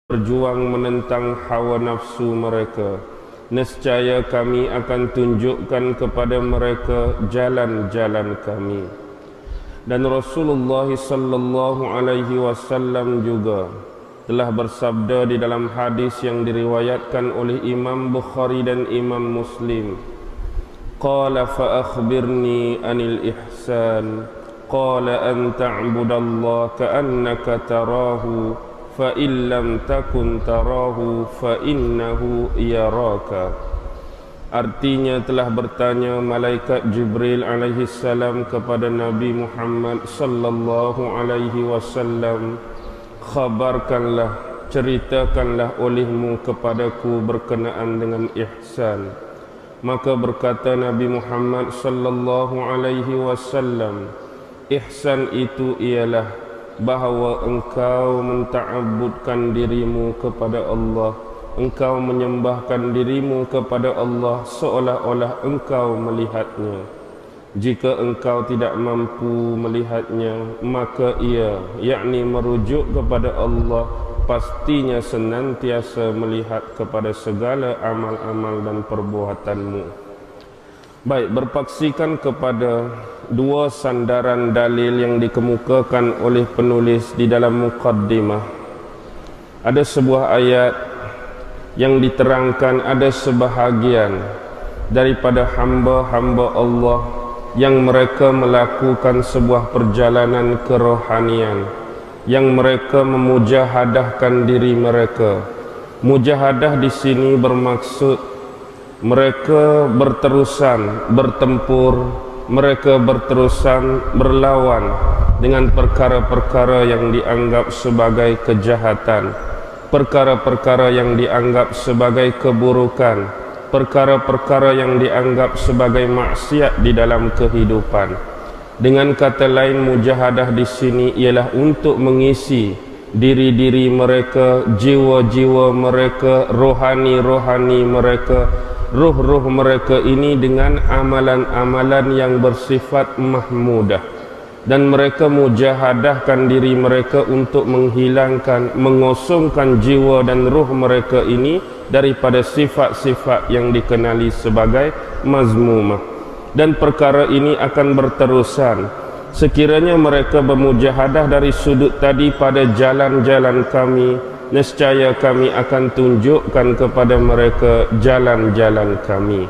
berjuang menentang hawa nafsu mereka, nescaya kami akan tunjukkan kepada mereka jalan-jalan kami. Dan Rasulullah sallallahu alaihi wasallam juga telah bersabda di dalam hadis yang diriwayatkan oleh Imam Bukhari dan Imam Muslim, qala fa akhbirni anil ihsan, qala an ta'budallaha ka'annaka tarahu fa illam takun tarahu fa innahu yaraka. Artinya telah bertanya malaikat Jibril alaihi salam kepada Nabi Muhammad sallallahu alaihi wasallam, khabarkanlah, ceritakanlah olehmu kepadaku berkenaan dengan ihsan. Maka berkata Nabi Muhammad sallallahu alaihi wasallam, ihsan itu ialah bahawa engkau menta'abbudkan dirimu kepada Allah, engkau menyembahkan dirimu kepada Allah seolah-olah engkau melihatnya. Jika engkau tidak mampu melihatnya, maka ia, yakni merujuk kepada Allah, pastinya senantiasa melihat kepada segala amal-amal dan perbuatanmu. Baik, berpaksikan kepada dua sandaran dalil yang dikemukakan oleh penulis di dalam muqaddimah. Ada sebuah ayat yang diterangkan ada sebahagian daripada hamba-hamba Allah yang mereka melakukan sebuah perjalanan kerohanian, yang mereka memujahadahkan diri mereka. Mujahadah di sini bermaksud mereka berterusan bertempur, mereka berterusan berlawan dengan perkara-perkara yang dianggap sebagai kejahatan, perkara-perkara yang dianggap sebagai keburukan, perkara-perkara yang dianggap sebagai maksiat di dalam kehidupan. Dengan kata lain, mujahadah di sini ialah untuk mengisi diri-diri mereka, jiwa-jiwa mereka, rohani-rohani mereka, ruh-ruh mereka ini dengan amalan-amalan yang bersifat mahmudah. Dan mereka mujahadahkan diri mereka untuk menghilangkan, mengosongkan jiwa dan ruh mereka ini daripada sifat-sifat yang dikenali sebagai mazmumah. Dan perkara ini akan berterusan sekiranya mereka bermujahadah dari sudut tadi pada jalan-jalan kami, nescaya kami akan tunjukkan kepada mereka jalan-jalan kami.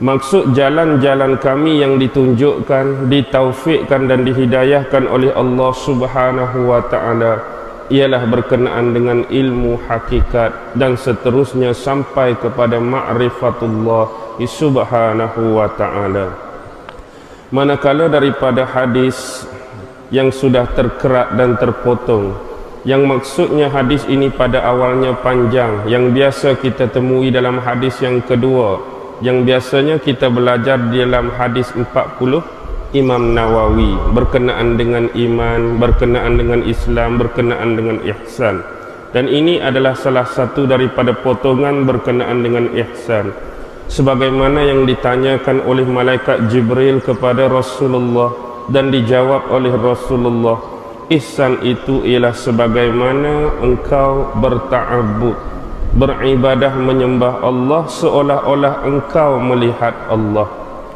Maksud jalan-jalan kami yang ditunjukkan, ditaufikkan dan dihidayahkan oleh Allah Subhanahu wa taala ialah berkenaan dengan ilmu hakikat dan seterusnya sampai kepada ma'rifatullah Subhanahu wa taala. Manakala daripada hadis yang sudah terkerat dan terpotong, yang maksudnya hadis ini pada awalnya panjang, yang biasa kita temui dalam hadis yang kedua, yang biasanya kita belajar di dalam hadis 40 Imam Nawawi, berkenaan dengan iman, berkenaan dengan Islam, berkenaan dengan ihsan. Dan ini adalah salah satu daripada potongan berkenaan dengan ihsan, sebagaimana yang ditanyakan oleh malaikat Jibril kepada Rasulullah dan dijawab oleh Rasulullah. Ihsan itu ialah sebagaimana engkau berta'abbud, beribadah menyembah Allah seolah-olah engkau melihat Allah,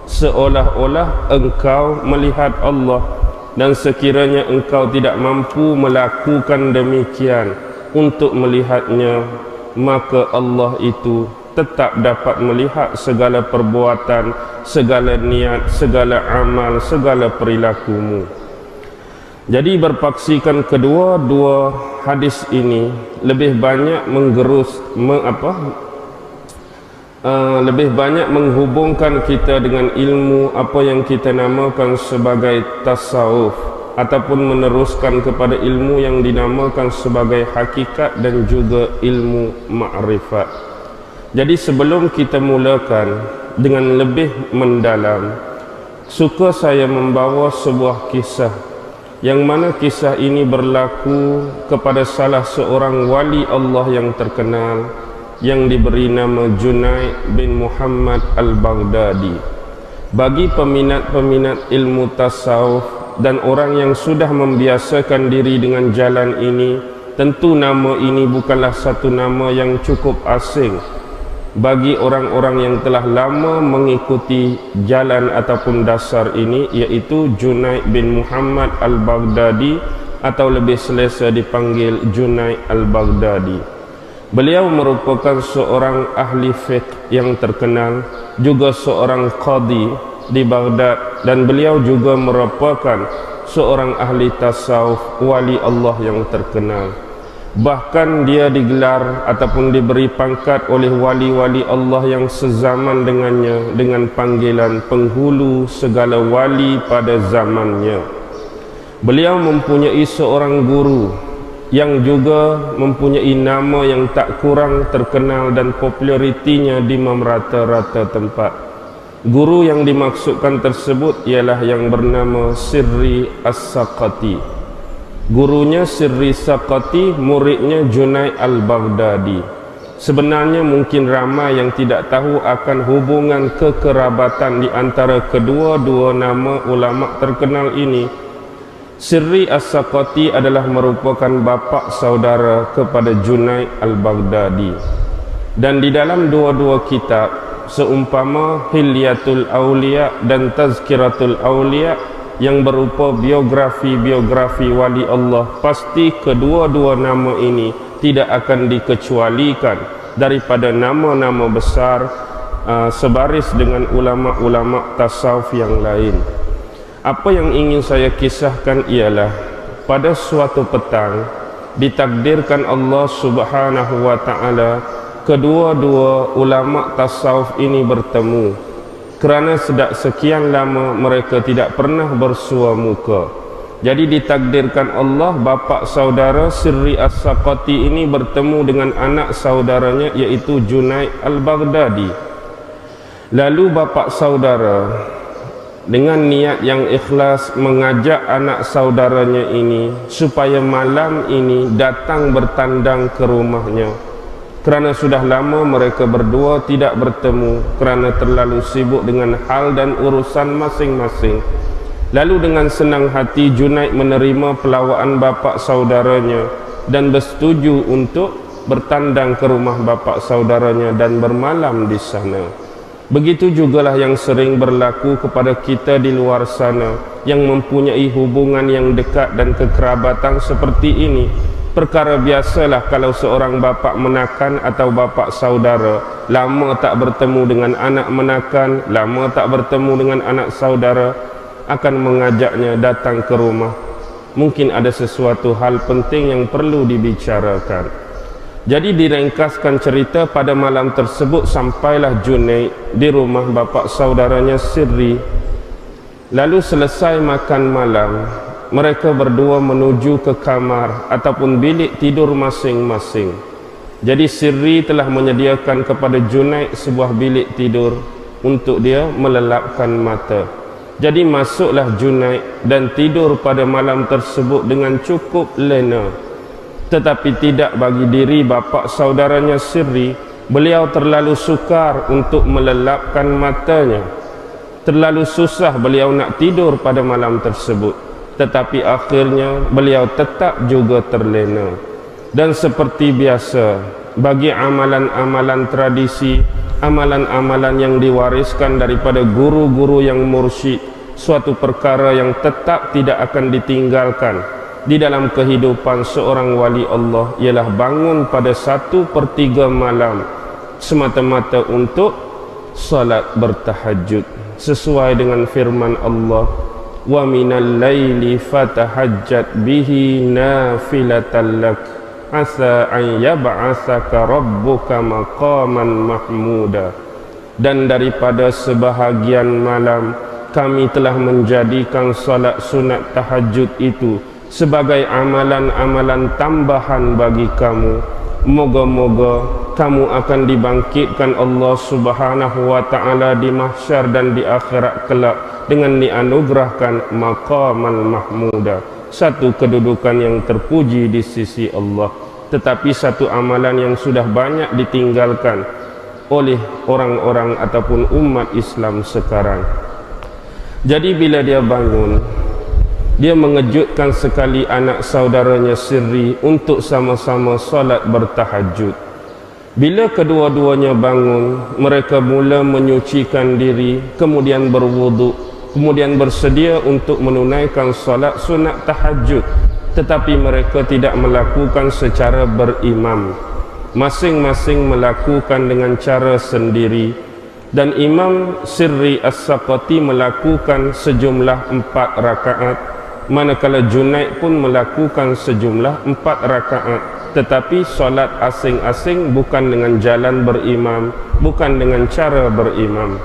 seolah-olah engkau melihat Allah. Dan sekiranya engkau tidak mampu melakukan demikian untuk melihatnya, maka Allah itu tetap dapat melihat segala perbuatan, segala niat, segala amal, segala perilakumu. Jadi berpaksikan kedua-dua hadis ini lebih banyak lebih banyak menghubungkan kita dengan ilmu apa yang kita namakan sebagai tasawuf, ataupun meneruskan kepada ilmu yang dinamakan sebagai hakikat dan juga ilmu ma'rifat. Jadi sebelum kita mulakan dengan lebih mendalam, suka saya membawa sebuah kisah, yang mana kisah ini berlaku kepada salah seorang wali Allah yang terkenal, yang diberi nama Junaid bin Muhammad al-Baghdadi. Bagi peminat-peminat ilmu tasawuf dan orang yang sudah membiasakan diri dengan jalan ini, tentu nama ini bukanlah satu nama yang cukup asing bagi orang-orang yang telah lama mengikuti jalan ataupun dasar ini, iaitu Junaid bin Muhammad al-Baghdadi atau lebih selesa dipanggil Junaid al-Baghdadi. Beliau merupakan seorang ahli fiqh yang terkenal, juga seorang qadi di Baghdad, dan beliau juga merupakan seorang ahli tasawuf, wali Allah yang terkenal. Bahkan dia digelar ataupun diberi pangkat oleh wali-wali Allah yang sezaman dengannya dengan panggilan penghulu segala wali pada zamannya. Beliau mempunyai seorang guru yang juga mempunyai nama yang tak kurang terkenal dan popularitinya di merata-rata tempat. Guru yang dimaksudkan tersebut ialah yang bernama Sirri As-Saqati. Gurunya Sirri Saqati, muridnya Junaid al-Baghdadi. Sebenarnya mungkin ramai yang tidak tahu akan hubungan kekerabatan di antara kedua-dua nama ulama terkenal ini. Sirri As-Saqati adalah merupakan bapa saudara kepada Junaid al-Baghdadi. Dan di dalam dua-dua kitab, seumpama Hilyatul Awliya dan Tazkiratul Awliya yang berupa biografi-biografi wali Allah, pasti kedua-dua nama ini tidak akan dikecualikan daripada nama-nama besar sebaris dengan ulama-ulama tasawuf yang lain. Apa yang ingin saya kisahkan ialah pada suatu petang ditakdirkan Allah Subhanahu wa taala kedua-dua ulama tasawuf ini bertemu, kerana sejak sekian lama mereka tidak pernah bersua muka. Jadi ditakdirkan Allah bapa saudara Sirri As-Saqati ini bertemu dengan anak saudaranya, iaitu Junaid al-Baghdadi. Lalu bapa saudara dengan niat yang ikhlas mengajak anak saudaranya ini supaya malam ini datang bertandang ke rumahnya, kerana sudah lama mereka berdua tidak bertemu kerana terlalu sibuk dengan hal dan urusan masing-masing. Lalu dengan senang hati Junaid menerima pelawaan bapa saudaranya dan bersetuju untuk bertandang ke rumah bapa saudaranya dan bermalam di sana. Begitu jugalah yang sering berlaku kepada kita di luar sana yang mempunyai hubungan yang dekat dan kekerabatan seperti ini. Perkara biasalah kalau seorang bapa menakan atau bapa saudara lama tak bertemu dengan anak menakan, lama tak bertemu dengan anak saudara, akan mengajaknya datang ke rumah. Mungkin ada sesuatu hal penting yang perlu dibicarakan. Jadi diringkaskan cerita, pada malam tersebut sampailah Junaid di rumah bapa saudaranya Sirri. Lalu selesai makan malam, mereka berdua menuju ke kamar ataupun bilik tidur masing-masing. Jadi Sirri telah menyediakan kepada Junaid sebuah bilik tidur untuk dia melelapkan mata. Jadi masuklah Junaid dan tidur pada malam tersebut dengan cukup lena. Tetapi tidak bagi diri bapa saudaranya Sirri, beliau terlalu sukar untuk melelapkan matanya. Terlalu susah beliau nak tidur pada malam tersebut. Tetapi akhirnya beliau tetap juga terlena. Dan seperti biasa, bagi amalan-amalan tradisi, amalan-amalan yang diwariskan daripada guru-guru yang mursyid, suatu perkara yang tetap tidak akan ditinggalkan di dalam kehidupan seorang wali Allah ialah bangun pada 1/3 malam semata-mata untuk salat bertahajud, sesuai dengan firman Allah, wa minal laili fatahajjat bihi nafilatan lak asa an yab'atsaka rabbuka maqaman mahmuda. Dan daripada sebahagian malam kami telah menjadikan salat sunat tahajud itu sebagai amalan-amalan tambahan bagi kamu. Moga-moga kamu akan dibangkitkan Allah Subhanahu wa taala di mahsyar dan di akhirat kelak dengan dianugerahkan maqaman mahmuda, satu kedudukan yang terpuji di sisi Allah. Tetapi satu amalan yang sudah banyak ditinggalkan oleh orang-orang ataupun umat Islam sekarang. Jadi bila dia bangun, dia mengejutkan sekali anak saudaranya Sirri untuk sama-sama solat bertahajud. Bila kedua-duanya bangun, mereka mula menyucikan diri, kemudian berwuduk, kemudian bersedia untuk menunaikan solat sunat tahajud. Tetapi mereka tidak melakukan secara berimam. Masing-masing melakukan dengan cara sendiri. Dan Imam Sirri As-Saqati melakukan sejumlah 4 rakaat, manakala Junaid pun melakukan sejumlah 4 rakaat. Tetapi solat asing-asing bukan dengan jalan berimam, bukan dengan cara berimam.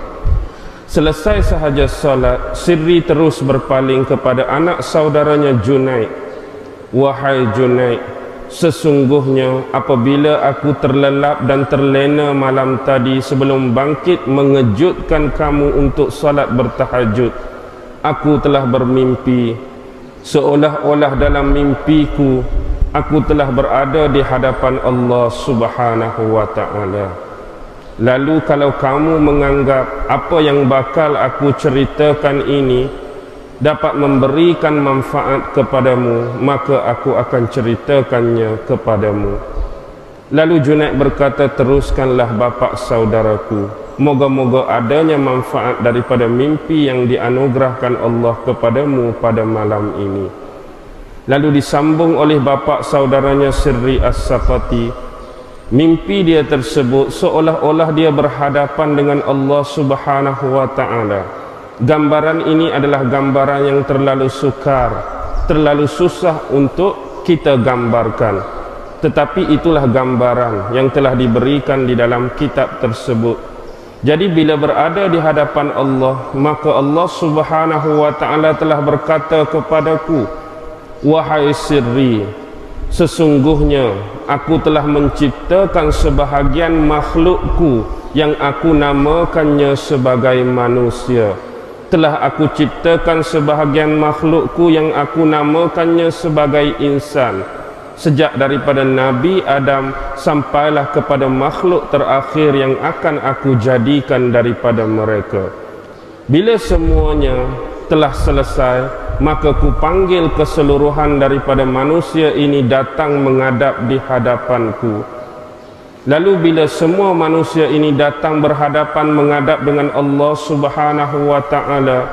Selesai sahaja solat, Sirri terus berpaling kepada anak saudaranya Junaid. Wahai Junaid, sesungguhnya apabila aku terlelap dan terlena malam tadi sebelum bangkit mengejutkan kamu untuk salat bertahajud, aku telah bermimpi, seolah-olah dalam mimpiku aku telah berada di hadapan Allah Subhanahu wa ta'ala. Lalu kalau kamu menganggap apa yang bakal aku ceritakan ini dapat memberikan manfaat kepadamu, maka aku akan ceritakannya kepadamu. Lalu Junaid berkata, teruskanlah bapak saudaraku, moga-moga adanya manfaat daripada mimpi yang dianugerahkan Allah kepadamu pada malam ini. Lalu disambung oleh bapak saudaranya Sirri As-Saqati, mimpi dia tersebut seolah-olah dia berhadapan dengan Allah Subhanahu wa ta'ala. Gambaran ini adalah gambaran yang terlalu sukar, terlalu susah untuk kita gambarkan. Tetapi itulah gambaran yang telah diberikan di dalam kitab tersebut. Jadi bila berada di hadapan Allah, maka Allah Subhanahu wa ta'ala telah berkata kepadaku, wahai Sirri, sesungguhnya aku telah menciptakan sebahagian makhlukku yang aku namakannya sebagai manusia. Telah aku ciptakan sebahagian makhlukku yang aku namakannya sebagai insan. Sejak daripada Nabi Adam sampailah kepada makhluk terakhir yang akan aku jadikan daripada mereka. Bila semuanya telah selesai, maka ku panggil keseluruhan daripada manusia ini datang menghadap di hadapanku. Lalu bila semua manusia ini datang berhadapan menghadap dengan Allah Subhanahu wa ta'ala,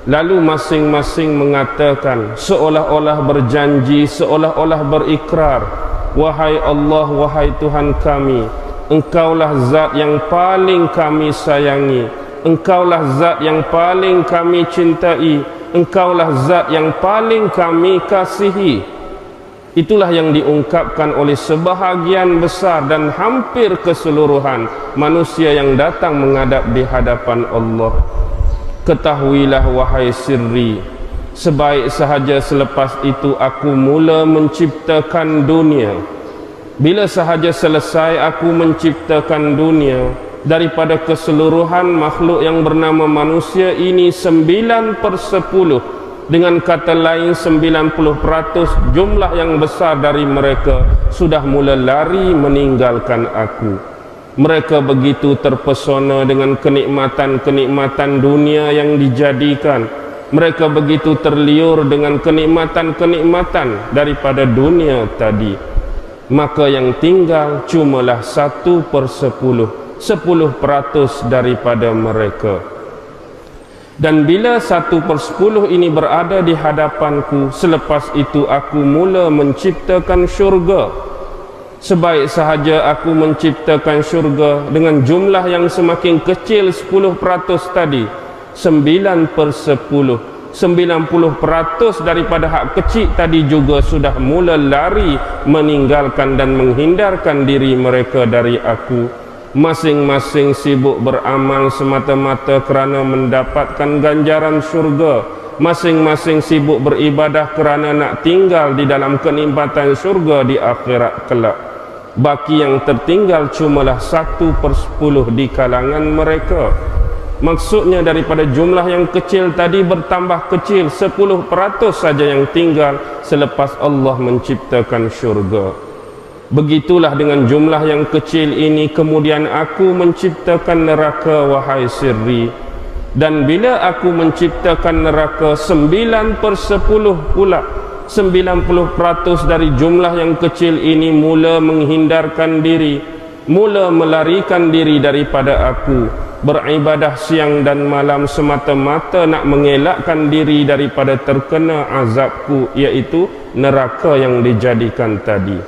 lalu masing-masing mengatakan seolah-olah berjanji, seolah-olah berikrar, wahai Allah, wahai Tuhan kami, Engkaulah zat yang paling kami sayangi, Engkaulah zat yang paling kami cintai, Engkaulah zat yang paling kami kasihi. Itulah yang diungkapkan oleh sebahagian besar dan hampir keseluruhan manusia yang datang menghadap di hadapan Allah. Ketahuilah wahai Sirri, sebaik sahaja selepas itu aku mula menciptakan dunia. Bila sahaja selesai aku menciptakan dunia, daripada keseluruhan makhluk yang bernama manusia ini 9/10, dengan kata lain 90% jumlah yang besar dari mereka sudah mula lari meninggalkan aku. Mereka begitu terpesona dengan kenikmatan-kenikmatan dunia yang dijadikan. Mereka begitu terliur dengan kenikmatan-kenikmatan daripada dunia tadi. Maka yang tinggal cumalah 1/10, 10% daripada mereka. Dan bila 1/10 ini berada di hadapanku, selepas itu aku mula menciptakan syurga. Sebaik sahaja aku menciptakan syurga dengan jumlah yang semakin kecil 10% tadi, 9/10, 90% daripada hak kecil tadi juga sudah mula lari meninggalkan dan menghindarkan diri mereka dari aku. Masing-masing sibuk beramal semata-mata kerana mendapatkan ganjaran syurga. Masing-masing sibuk beribadah kerana nak tinggal di dalam kenikmatan syurga di akhirat kelak. Baki yang tertinggal cumalah 1/10 di kalangan mereka. Maksudnya daripada jumlah yang kecil tadi bertambah kecil, 10% saja yang tinggal selepas Allah menciptakan syurga. Begitulah dengan jumlah yang kecil ini kemudian aku menciptakan neraka, wahai Sirri. Dan bila aku menciptakan neraka 9/10 pula, 90% dari jumlah yang kecil ini mula menghindarkan diri, mula melarikan diri daripada aku, beribadah siang dan malam semata-mata nak mengelakkan diri daripada terkena azabku, iaitu neraka yang dijadikan tadi.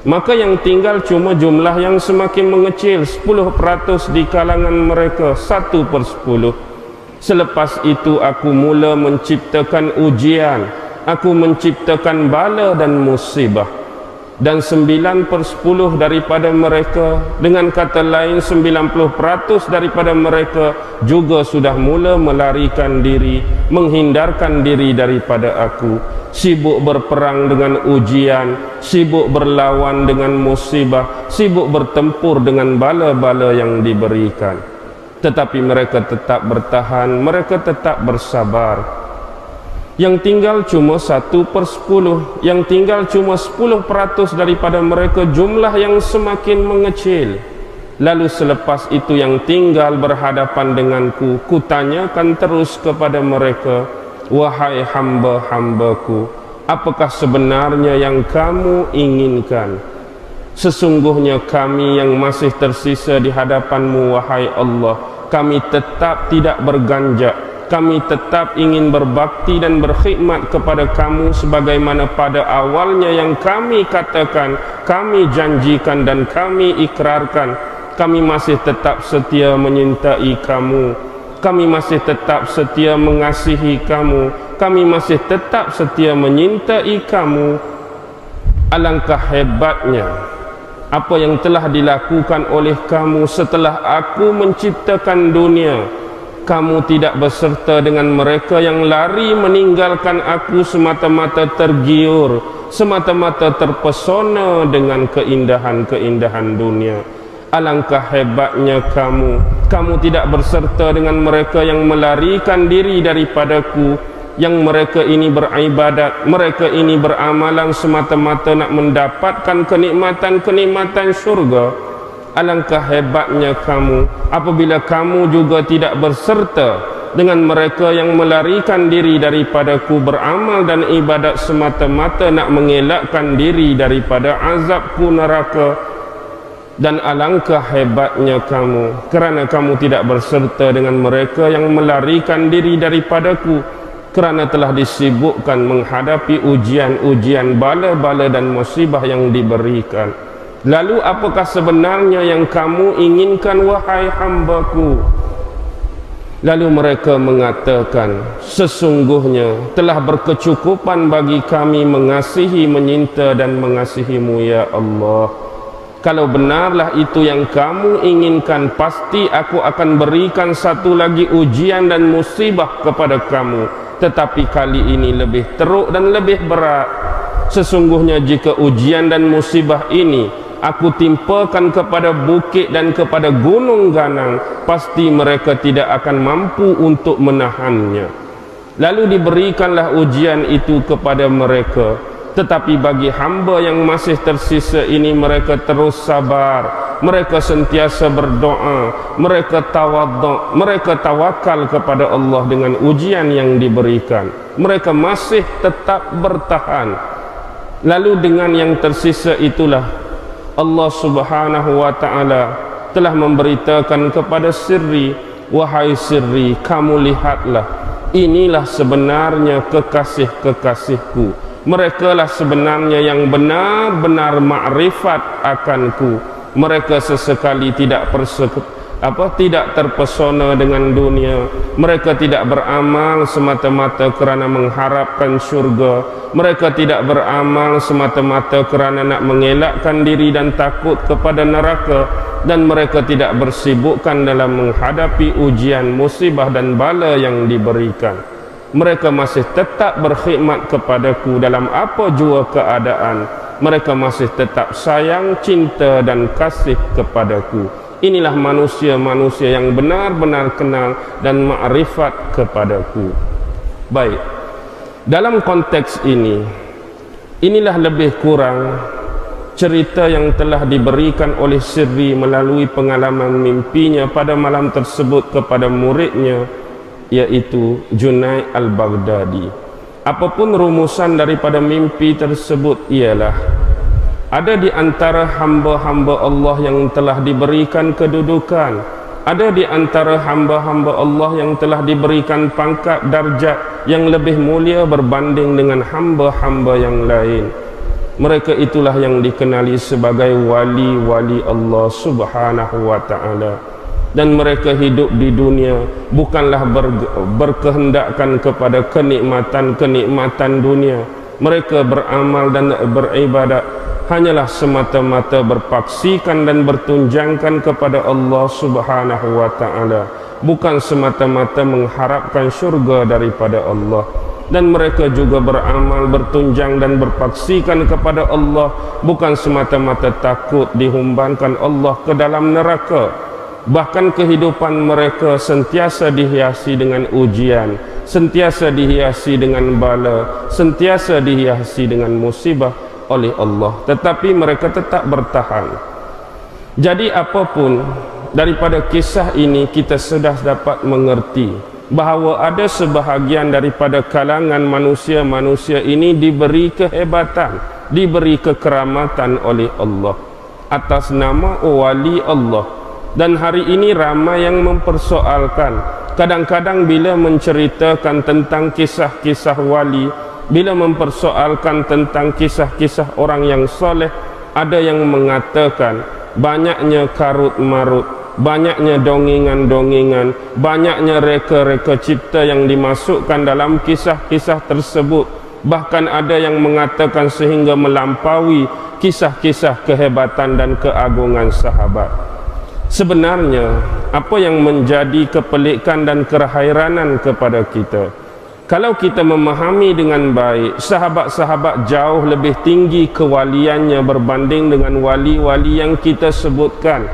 Maka yang tinggal cuma jumlah yang semakin mengecil, 10% di kalangan mereka, 1/10. Selepas itu aku mula menciptakan ujian, aku menciptakan bala dan musibah. Dan 9/10 daripada mereka, dengan kata lain 90% daripada mereka juga sudah mula melarikan diri, menghindarkan diri daripada aku, sibuk berperang dengan ujian, sibuk berlawan dengan musibah, sibuk bertempur dengan bala-bala yang diberikan. Tetapi mereka tetap bertahan, mereka tetap bersabar. Yang tinggal cuma 1/10, yang tinggal cuma 10% daripada mereka, jumlah yang semakin mengecil. Lalu selepas itu yang tinggal berhadapan denganku, kutanyakan terus kepada mereka, wahai hamba-hambaku, apakah sebenarnya yang kamu inginkan? Sesungguhnya kami yang masih tersisa di hadapanmu, wahai Allah, kami tetap tidak berganjak, kami tetap ingin berbakti dan berkhidmat kepada kamu sebagaimana pada awalnya yang kami katakan, kami janjikan dan kami ikrarkan. Kami masih tetap setia menyintai kamu, kami masih tetap setia mengasihi kamu, kami masih tetap setia menyintai kamu. Alangkah hebatnya apa yang telah dilakukan oleh kamu setelah aku menciptakan dunia. Kamu tidak berserta dengan mereka yang lari meninggalkan aku semata-mata tergiur, semata-mata terpesona dengan keindahan-keindahan dunia. Alangkah hebatnya kamu, kamu tidak berserta dengan mereka yang melarikan diri daripadaku, yang mereka ini beribadat, mereka ini beramalan semata-mata nak mendapatkan kenikmatan-kenikmatan syurga. Alangkah hebatnya kamu apabila kamu juga tidak berserta dengan mereka yang melarikan diri daripadaku, beramal dan ibadat semata-mata nak mengelakkan diri daripada azabku neraka. Dan alangkah hebatnya kamu kerana kamu tidak berserta dengan mereka yang melarikan diri daripadaku, kerana telah disibukkan menghadapi ujian-ujian, bala-bala dan musibah yang diberikan. Lalu apakah sebenarnya yang kamu inginkan, wahai hambaku? Lalu mereka mengatakan, sesungguhnya telah berkecukupan bagi kami mengasihi, menyinta dan mengasihimu ya Allah. Kalau benarlah itu yang kamu inginkan, pasti aku akan berikan satu lagi ujian dan musibah kepada kamu. Tetapi kali ini lebih teruk dan lebih berat. Sesungguhnya jika ujian dan musibah ini aku timpakan kepada bukit dan kepada gunung ganang, pasti mereka tidak akan mampu untuk menahannya. Lalu diberikanlah ujian itu kepada mereka. Tetapi bagi hamba yang masih tersisa ini, mereka terus sabar, mereka sentiasa berdoa, mereka tawadhu', mereka tawakal kepada Allah dengan ujian yang diberikan. Mereka masih tetap bertahan. Lalu dengan yang tersisa itulah Allah Subhanahu wa ta'ala telah memberitakan kepada Sirri, wahai Sirri, kamu lihatlah, inilah sebenarnya kekasih-kekasihku. Mereka lah sebenarnya yang benar-benar makrifat akanku. Mereka sesekali tidak terpesona dengan dunia. Mereka tidak beramal semata-mata kerana mengharapkan syurga. Mereka tidak beramal semata-mata kerana nak mengelakkan diri dan takut kepada neraka. Dan mereka tidak bersibukkan dalam menghadapi ujian, musibah dan bala yang diberikan. Mereka masih tetap berkhidmat kepadaku dalam apa jua keadaan. Mereka masih tetap sayang, cinta dan kasih kepadaku. Inilah manusia-manusia yang benar-benar kenal dan makrifat kepadaku. Baik, dalam konteks ini, inilah lebih kurang cerita yang telah diberikan oleh Sirri melalui pengalaman mimpinya pada malam tersebut kepada muridnya, yaitu Junaid al-Baghdadi. Apapun rumusan daripada mimpi tersebut ialah ada di antara hamba-hamba Allah yang telah diberikan kedudukan, ada di antara hamba-hamba Allah yang telah diberikan pangkat darjat yang lebih mulia berbanding dengan hamba-hamba yang lain. Mereka itulah yang dikenali sebagai wali-wali Allah Subhanahu wa ta'ala. Dan mereka hidup di dunia bukanlah berkehendakkan kepada kenikmatan-kenikmatan dunia. Mereka beramal dan beribadat hanyalah semata-mata berpaksikan dan bertunjangkan kepada Allah Subhanahu wa ta'ala, bukan semata-mata mengharapkan syurga daripada Allah. Dan mereka juga beramal, bertunjang dan berpaksikan kepada Allah bukan semata-mata takut dihumbankan Allah ke dalam neraka. Bahkan kehidupan mereka sentiasa dihiasi dengan ujian, sentiasa dihiasi dengan bala, sentiasa dihiasi dengan musibah oleh Allah, tetapi mereka tetap bertahan. Jadi apapun daripada kisah ini kita sudah dapat mengerti bahawa ada sebahagian daripada kalangan manusia-manusia ini diberi kehebatan, diberi kekeramatan oleh Allah atas nama wali Allah. Dan hari ini ramai yang mempersoalkan, kadang-kadang bila menceritakan tentang kisah-kisah wali, bila mempersoalkan tentang kisah-kisah orang yang soleh, ada yang mengatakan banyaknya karut-marut, banyaknya dongengan-dongengan, banyaknya reka-reka cipta yang dimasukkan dalam kisah-kisah tersebut. Bahkan ada yang mengatakan sehingga melampaui kisah-kisah kehebatan dan keagungan sahabat. Sebenarnya apa yang menjadi kepelikan dan keheranan kepada kita, kalau kita memahami dengan baik, sahabat-sahabat jauh lebih tinggi kewaliannya berbanding dengan wali-wali yang kita sebutkan.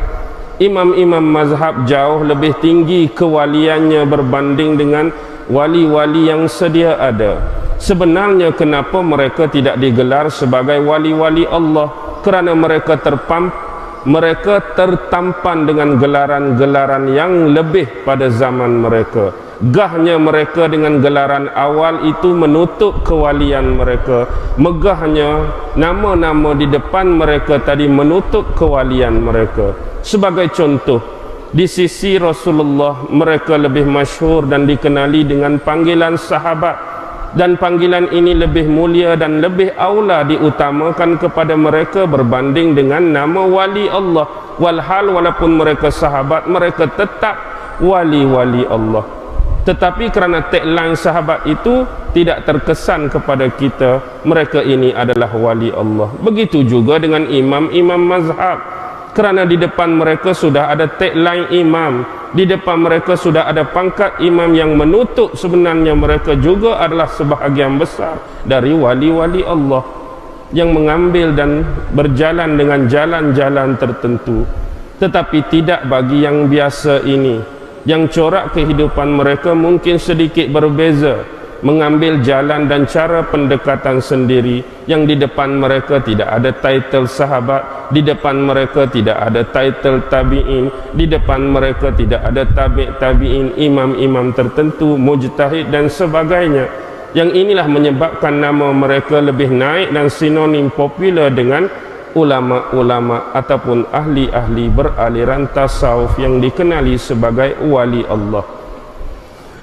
Imam-imam mazhab jauh lebih tinggi kewaliannya berbanding dengan wali-wali yang sedia ada. Sebenarnya kenapa mereka tidak digelar sebagai wali-wali Allah? Kerana mereka tertampan dengan gelaran-gelaran yang lebih pada zaman mereka. Gahnya mereka dengan gelaran awal itu menutup kewalian mereka. Megahnya nama-nama di depan mereka tadi menutup kewalian mereka. Sebagai contoh, di sisi Rasulullah mereka lebih masyhur dan dikenali dengan panggilan sahabat. Dan panggilan ini lebih mulia dan lebih aula diutamakan kepada mereka berbanding dengan nama wali Allah. Walhal walaupun mereka sahabat, mereka tetap wali-wali Allah. Tetapi kerana tagline sahabat itu tidak terkesan kepada kita, mereka ini adalah wali Allah. Begitu juga dengan imam-imam mazhab. Kerana di depan mereka sudah ada tagline imam, di depan mereka sudah ada pangkat imam yang menutup sebenarnya mereka juga adalah sebahagian besar dari wali-wali Allah yang mengambil dan berjalan dengan jalan-jalan tertentu. Tetapi tidak bagi yang biasa ini, yang corak kehidupan mereka mungkin sedikit berbeza, mengambil jalan dan cara pendekatan sendiri, yang di depan mereka tidak ada title sahabat, di depan mereka tidak ada title tabi'in, di depan mereka tidak ada tabi'in, imam-imam tertentu, mujtahid dan sebagainya. Yang inilah menyebabkan nama mereka lebih naik dan sinonim popular dengan ulama-ulama ataupun ahli-ahli beraliran tasawuf yang dikenali sebagai wali Allah.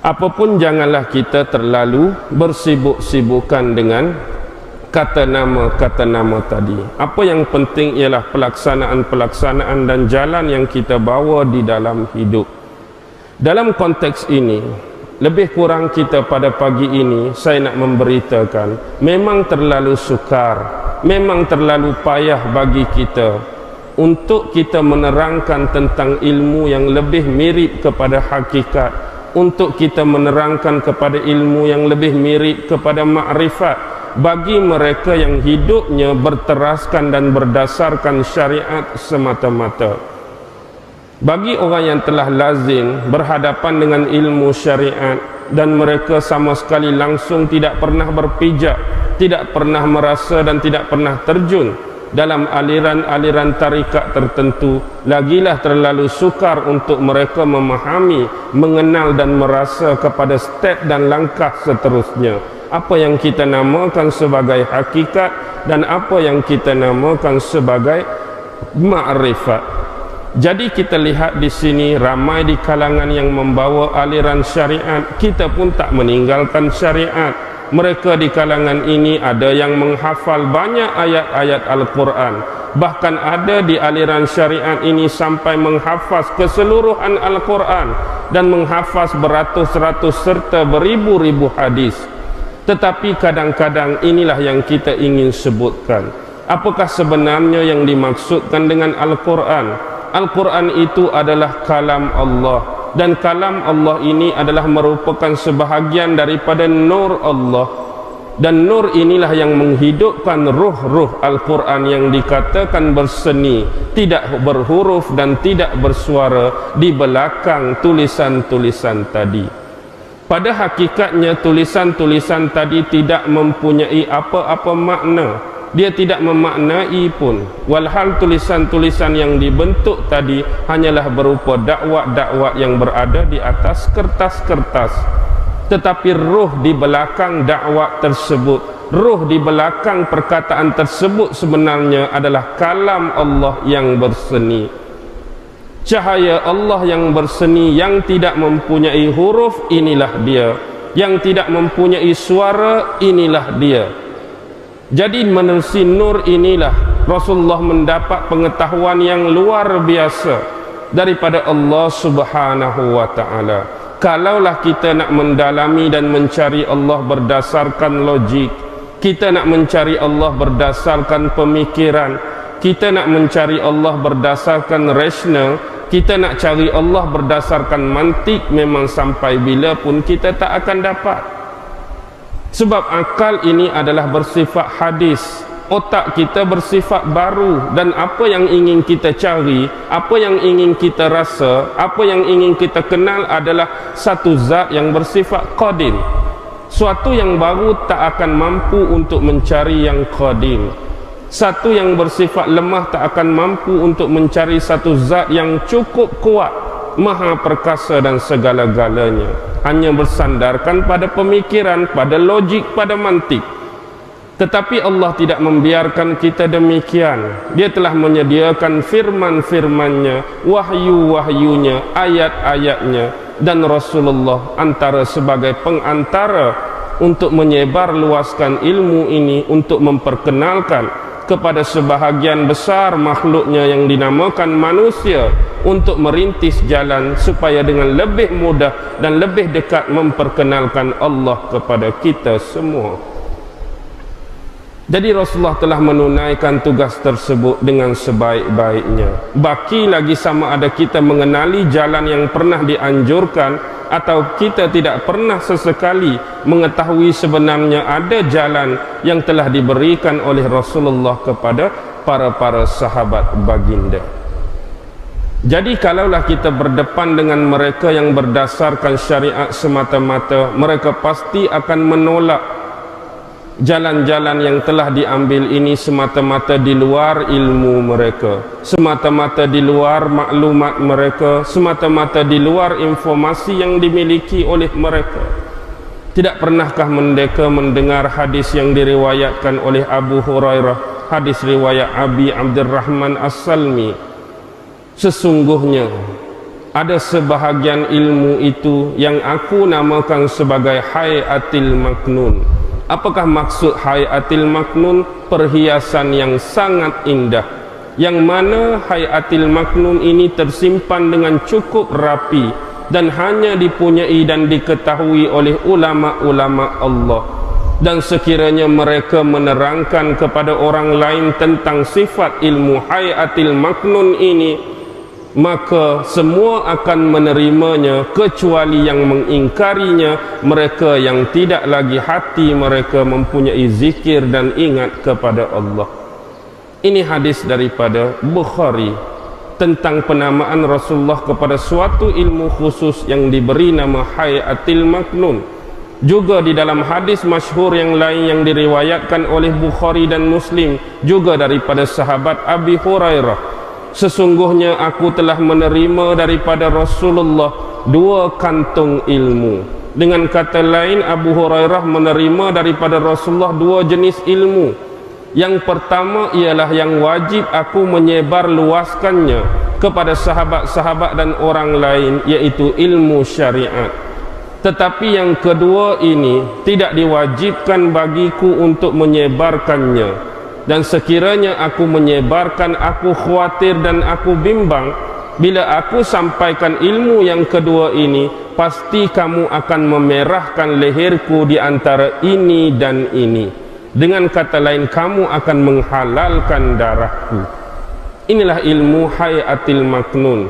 Apapun janganlah kita terlalu bersibuk-sibukkan dengan kata nama tadi. Apa yang penting ialah pelaksanaan dan jalan yang kita bawa di dalam hidup. Dalam konteks ini, lebih kurang kita pada pagi ini saya nak memberitakan, memang terlalu sukar, memang terlalu payah bagi kita untuk kita menerangkan tentang ilmu yang lebih mirip kepada hakikat, untuk kita menerangkan kepada ilmu yang lebih mirip kepada makrifat bagi mereka yang hidupnya berteraskan dan berdasarkan syariat semata-mata. Bagi orang yang telah lazim berhadapan dengan ilmu syariat dan mereka sama sekali langsung tidak pernah berpijak, tidak pernah merasa dan tidak pernah terjun dalam aliran-aliran tarikat tertentu lagilah terlalu sukar untuk mereka memahami, mengenal dan merasa kepada step dan langkah seterusnya, apa yang kita namakan sebagai hakikat dan apa yang kita namakan sebagai ma'rifat. Jadi kita lihat di sini ramai di kalangan yang membawa aliran syariat, kita pun tak meninggalkan syariat. Mereka di kalangan ini ada yang menghafal banyak ayat-ayat Al-Quran, bahkan ada di aliran syariat ini sampai menghafaz keseluruhan Al-Quran dan menghafaz beratus-ratus serta beribu-ribu hadis. Tetapi kadang-kadang inilah yang kita ingin sebutkan, apakah sebenarnya yang dimaksudkan dengan Al-Quran? Al-Quran itu adalah kalam Allah, dan kalam Allah ini adalah merupakan sebahagian daripada nur Allah, dan nur inilah yang menghidupkan ruh-ruh Al-Quran yang dikatakan berseni, tidak berhuruf dan tidak bersuara di belakang tulisan-tulisan tadi. Pada hakikatnya tulisan-tulisan tadi tidak mempunyai apa-apa makna, dia tidak memaknai pun, walhal tulisan-tulisan yang dibentuk tadi hanyalah berupa dakwah-dakwah yang berada di atas kertas-kertas. Tetapi ruh di belakang dakwah tersebut, ruh di belakang perkataan tersebut sebenarnya adalah kalam Allah yang berseni, cahaya Allah yang berseni, yang tidak mempunyai huruf, inilah dia. Yang tidak mempunyai suara, inilah dia. Jadi menerusi nur inilah Rasulullah mendapat pengetahuan yang luar biasa daripada Allah Subhanahu wa ta'ala. Kalaulah kita nak mendalami dan mencari Allah berdasarkan logik, kita nak mencari Allah berdasarkan pemikiran, kita nak mencari Allah berdasarkan rasional, kita nak cari Allah berdasarkan mantik, memang sampai bila pun kita tak akan dapat. Sebab akal ini adalah bersifat hadis, otak kita bersifat baru, dan apa yang ingin kita cari, apa yang ingin kita rasa, apa yang ingin kita kenal adalah satu zat yang bersifat qadim. Suatu yang baru tak akan mampu untuk mencari yang qadim. Satu yang bersifat lemah tak akan mampu untuk mencari satu zat yang cukup kuat, maha perkasa dan segala-galanya. Hanya bersandarkan pada pemikiran, pada logik, pada mantik. Tetapi Allah tidak membiarkan kita demikian. Dia telah menyediakan firman-firmannya, wahyu-wahyunya, ayat-ayatnya, dan Rasulullah antara sebagai pengantara untuk menyebarluaskan ilmu ini, untuk memperkenalkan kepada sebahagian besar makhluknya yang dinamakan manusia, untuk merintis jalan supaya dengan lebih mudah dan lebih dekat memperkenalkan Allah kepada kita semua. Jadi Rasulullah telah menunaikan tugas tersebut dengan sebaik-baiknya. Baki lagi sama ada kita mengenali jalan yang pernah dianjurkan, atau kita tidak pernah sesekali mengetahui sebenarnya ada jalan yang telah diberikan oleh Rasulullah kepada para sahabat baginda. Jadi kalaulah kita berdepan dengan mereka yang berdasarkan syariat semata-mata, mereka pasti akan menolak jalan-jalan yang telah diambil ini semata-mata di luar ilmu mereka, semata-mata di luar maklumat mereka, semata-mata di luar informasi yang dimiliki oleh mereka. Tidak pernahkah mereka mendengar hadis yang diriwayatkan oleh Abu Hurairah, hadis riwayat Abi Abdurrahman As-Salmi, sesungguhnya ada sebahagian ilmu itu yang aku namakan sebagai hayatil maknun. Apakah maksud hayatil maknun? Perhiasan yang sangat indah, yang mana hayatil maknun ini tersimpan dengan cukup rapi dan hanya dipunyai dan diketahui oleh ulama-ulama Allah. Dan sekiranya mereka menerangkan kepada orang lain tentang sifat ilmu hayatil maknun ini, maka semua akan menerimanya kecuali yang mengingkarinya, mereka yang tidak lagi hati mereka mempunyai zikir dan ingat kepada Allah. Ini hadis daripada Bukhari tentang penamaan Rasulullah kepada suatu ilmu khusus yang diberi nama hayatil maknun. Juga di dalam hadis masyhur yang lain yang diriwayatkan oleh Bukhari dan Muslim, juga daripada sahabat Abi Hurairah, sesungguhnya aku telah menerima daripada Rasulullah 2 kantung ilmu. Dengan kata lain, Abu Hurairah menerima daripada Rasulullah 2 jenis ilmu. Yang pertama ialah yang wajib aku menyebar luaskannya kepada sahabat-sahabat dan orang lain, yaitu ilmu syariat. Tetapi yang kedua ini tidak diwajibkan bagiku untuk menyebarkannya. Dan sekiranya aku menyebarkan, aku khawatir dan aku bimbang, bila aku sampaikan ilmu yang kedua ini, pasti kamu akan memerahkan leherku di antara ini dan ini. Dengan kata lain, kamu akan menghalalkan darahku. Inilah ilmu Hayatil Maknun,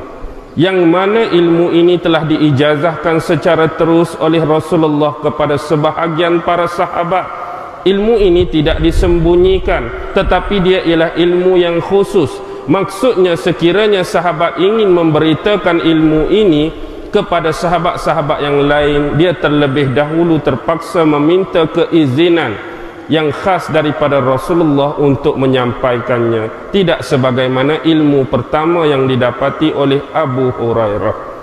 yang mana ilmu ini telah diijazahkan secara terus oleh Rasulullah kepada sebahagian para sahabat. Ilmu ini tidak disembunyikan, tetapi dia ialah ilmu yang khusus. Maksudnya sekiranya sahabat ingin memberitakan ilmu ini kepada sahabat-sahabat yang lain, dia terlebih dahulu terpaksa meminta keizinan yang khas daripada Rasulullah untuk menyampaikannya, tidak sebagaimana ilmu pertama yang didapati oleh Abu Hurairah.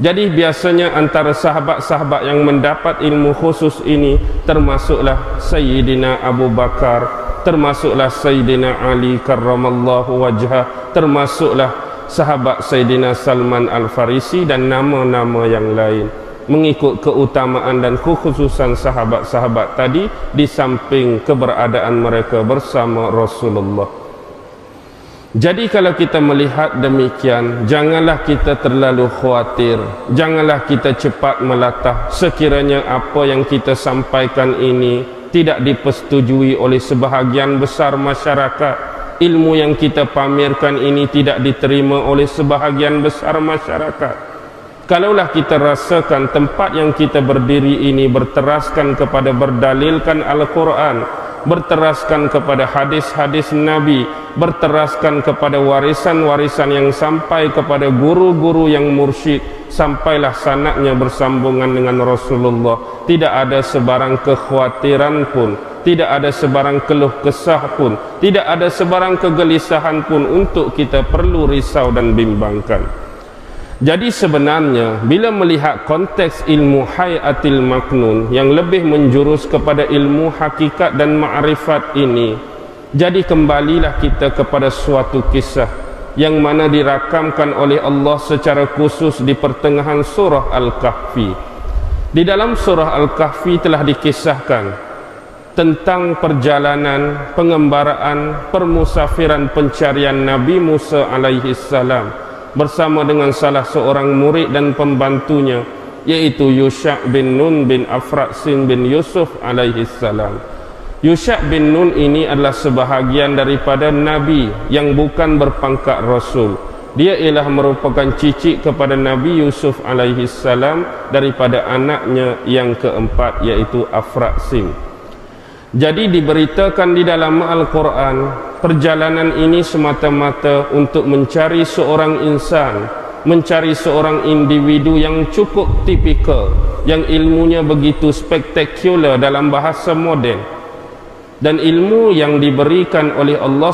Jadi biasanya antara sahabat-sahabat yang mendapat ilmu khusus ini termasuklah Sayyidina Abu Bakar, termasuklah Sayyidina Ali karramallahu wajhah, termasuklah sahabat Sayyidina Salman Al-Farisi dan nama-nama yang lain, mengikut keutamaan dan kekhususan sahabat-sahabat tadi di samping keberadaan mereka bersama Rasulullah. Jadi kalau kita melihat demikian, janganlah kita terlalu khawatir, janganlah kita cepat melatah sekiranya apa yang kita sampaikan ini tidak dipersetujui oleh sebahagian besar masyarakat. Ilmu yang kita pamerkan ini tidak diterima oleh sebahagian besar masyarakat. Kalaulah kita rasakan tempat yang kita berdiri ini berteraskan kepada berdalilkan Al-Quran, berteraskan kepada hadis-hadis Nabi, berteraskan kepada warisan-warisan yang sampai kepada guru-guru yang mursyid, sampailah sanadnya bersambungan dengan Rasulullah, tidak ada sebarang kekhawatiran pun, tidak ada sebarang keluh kesah pun, tidak ada sebarang kegelisahan pun untuk kita perlu risau dan bimbangkan. Jadi sebenarnya bila melihat konteks ilmu Hayatil Maknun yang lebih menjurus kepada ilmu hakikat dan ma'rifat ini, jadi kembalilah kita kepada suatu kisah yang mana dirakamkan oleh Allah secara khusus di pertengahan surah Al-Kahfi. Di dalam surah Al-Kahfi telah dikisahkan tentang perjalanan, pengembaraan, permusafiran pencarian Nabi Musa alaihi salam bersama dengan salah seorang murid dan pembantunya, yaitu Yusha' bin Nun bin Afra'sin bin Yusuf alaihi salam. Yusha' bin Nun ini adalah sebahagian daripada Nabi yang bukan berpangkat Rasul. Dia ialah merupakan cicit kepada Nabi Yusuf alaihi salam daripada anaknya yang keempat, yaitu Afra'sin. Jadi diberitakan di dalam Al-Quran, perjalanan ini semata-mata untuk mencari seorang insan, mencari seorang individu yang cukup tipikal, yang ilmunya begitu spektakular dalam bahasa moden, dan ilmu yang diberikan oleh Allah